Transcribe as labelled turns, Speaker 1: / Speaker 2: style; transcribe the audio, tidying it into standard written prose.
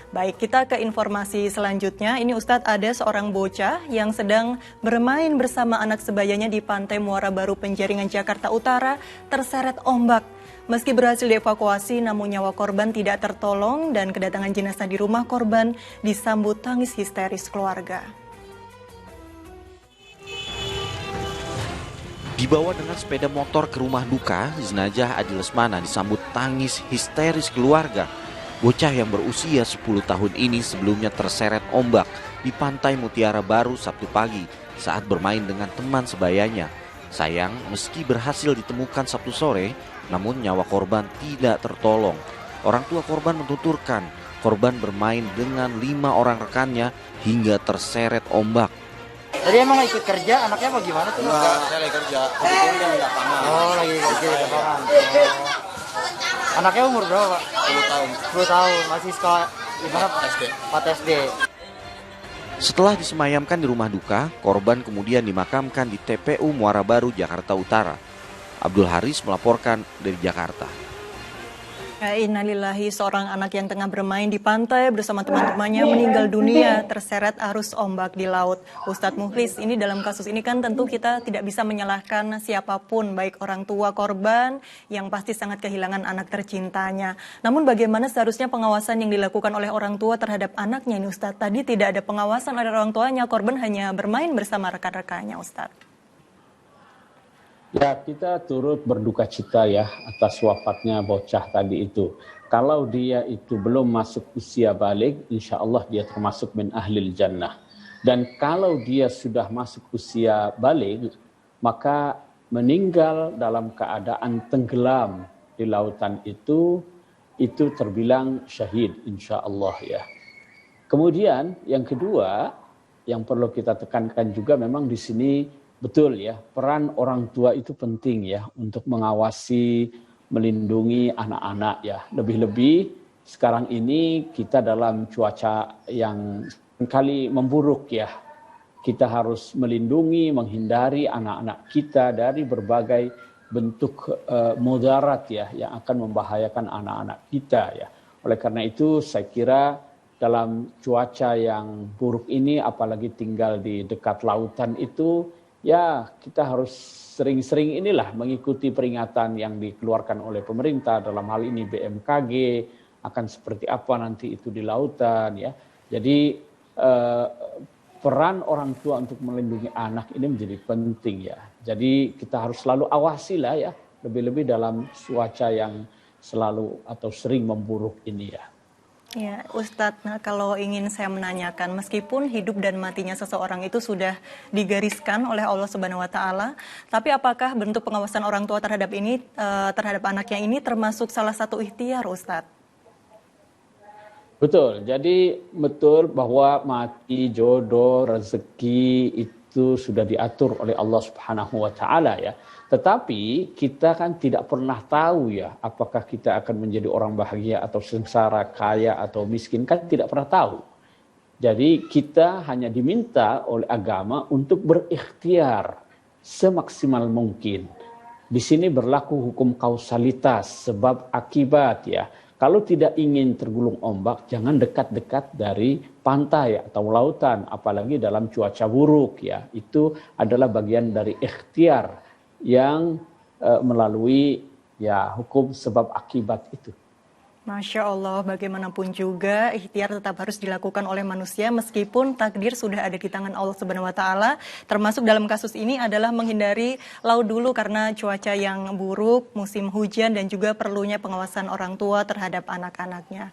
Speaker 1: Baik, kita ke informasi selanjutnya. Ini Ustadz, ada seorang bocah yang sedang bermain bersama anak sebayanya di Pantai Muara Baru Penjaringan, Jakarta Utara, terseret ombak. Meski berhasil dievakuasi, namun nyawa korban tidak tertolong dan kedatangan jenazah di rumah korban disambut tangis histeris keluarga.
Speaker 2: Dibawa dengan sepeda motor ke rumah duka, jenazah Adi Lesmana disambut tangis histeris keluarga. Bocah yang berusia 10 tahun ini sebelumnya terseret ombak di Pantai Mutiara Baru Sabtu pagi saat bermain dengan teman sebayanya. Sayang, meski berhasil ditemukan Sabtu sore, namun nyawa korban tidak tertolong. Orang tua korban menuturkan, korban bermain dengan 5 orang rekannya hingga terseret ombak.
Speaker 3: Jadi emang ikut kerja, anaknya apa gimana tuh?
Speaker 4: Enggak, saya lagi kerja. Kebetulan di lapangan.
Speaker 3: Oh, lagi kerja di lapangan. Anaknya umur berapa, Pak?
Speaker 4: 10 tahun.
Speaker 3: 10 tahun, masih sekolah gimana, Pak?
Speaker 4: SD.
Speaker 3: 4 SD.
Speaker 2: Setelah disemayamkan di rumah duka, korban kemudian dimakamkan di TPU Muara Baru, Jakarta Utara. Abdul Haris melaporkan dari Jakarta.
Speaker 1: Innalillahi, seorang anak yang tengah bermain di pantai bersama teman-temannya meninggal dunia terseret arus ombak di laut. Ustadz Mukhlis, ini dalam kasus ini kan tentu kita tidak bisa menyalahkan siapapun, baik orang tua korban yang pasti sangat kehilangan anak tercintanya. Namun bagaimana seharusnya pengawasan yang dilakukan oleh orang tua terhadap anaknya ini, Ustadz? Tadi tidak ada pengawasan oleh orang tuanya, korban hanya bermain bersama rekan-rekannya, Ustadz.
Speaker 5: Ya, kita turut berduka cita ya atas wafatnya bocah tadi itu. Kalau dia itu belum masuk usia balik, insya Allah dia termasuk min ahlil jannah. Dan kalau dia sudah masuk usia balik, maka meninggal dalam keadaan tenggelam di lautan itu terbilang syahid insya Allah ya. Kemudian yang kedua, yang perlu kita tekankan juga memang di sini betul ya, peran orang tua itu penting ya untuk mengawasi, melindungi anak-anak ya. Lebih-lebih sekarang ini kita dalam cuaca yang kali memburuk ya. Kita harus melindungi, menghindari anak-anak kita dari berbagai bentuk mudarat ya yang akan membahayakan anak-anak kita ya. Oleh karena itu saya kira dalam cuaca yang buruk ini, apalagi tinggal di dekat lautan itu, ya kita harus sering-sering mengikuti peringatan yang dikeluarkan oleh pemerintah, dalam hal ini BMKG, akan seperti apa nanti itu di lautan ya. Jadi peran orang tua untuk melindungi anak ini menjadi penting ya. Jadi kita harus selalu awasi lah ya, lebih-lebih dalam cuaca yang selalu atau sering memburuk ini ya.
Speaker 1: Ya, Ustadz, nah kalau ingin saya menanyakan, meskipun hidup dan matinya seseorang itu sudah digariskan oleh Allah Subhanahu wa Ta'ala, tapi apakah bentuk pengawasan orang tua terhadap anaknya ini termasuk salah satu ikhtiar, Ustadz?
Speaker 5: Betul, jadi betul bahwa mati, jodoh, rezeki itu sudah diatur oleh Allah Subhanahu wa Ta'ala ya. Tetapi kita kan tidak pernah tahu ya, apakah kita akan menjadi orang bahagia atau sengsara, kaya atau miskin, kan tidak pernah tahu. Jadi kita hanya diminta oleh agama untuk berikhtiar semaksimal mungkin. Di sini berlaku hukum kausalitas, sebab akibat ya. Kalau tidak ingin tergulung ombak, jangan dekat-dekat dari pantai atau lautan, apalagi dalam cuaca buruk ya. Itu adalah bagian dari ikhtiar yang melalui ya hukum sebab akibat itu.
Speaker 1: Masya Allah, bagaimanapun juga ikhtiar tetap harus dilakukan oleh manusia meskipun takdir sudah ada di tangan Allah Subhanahu wa Ta'ala. Termasuk dalam kasus ini adalah menghindari laut dulu karena cuaca yang buruk, musim hujan dan juga perlunya pengawasan orang tua terhadap anak-anaknya.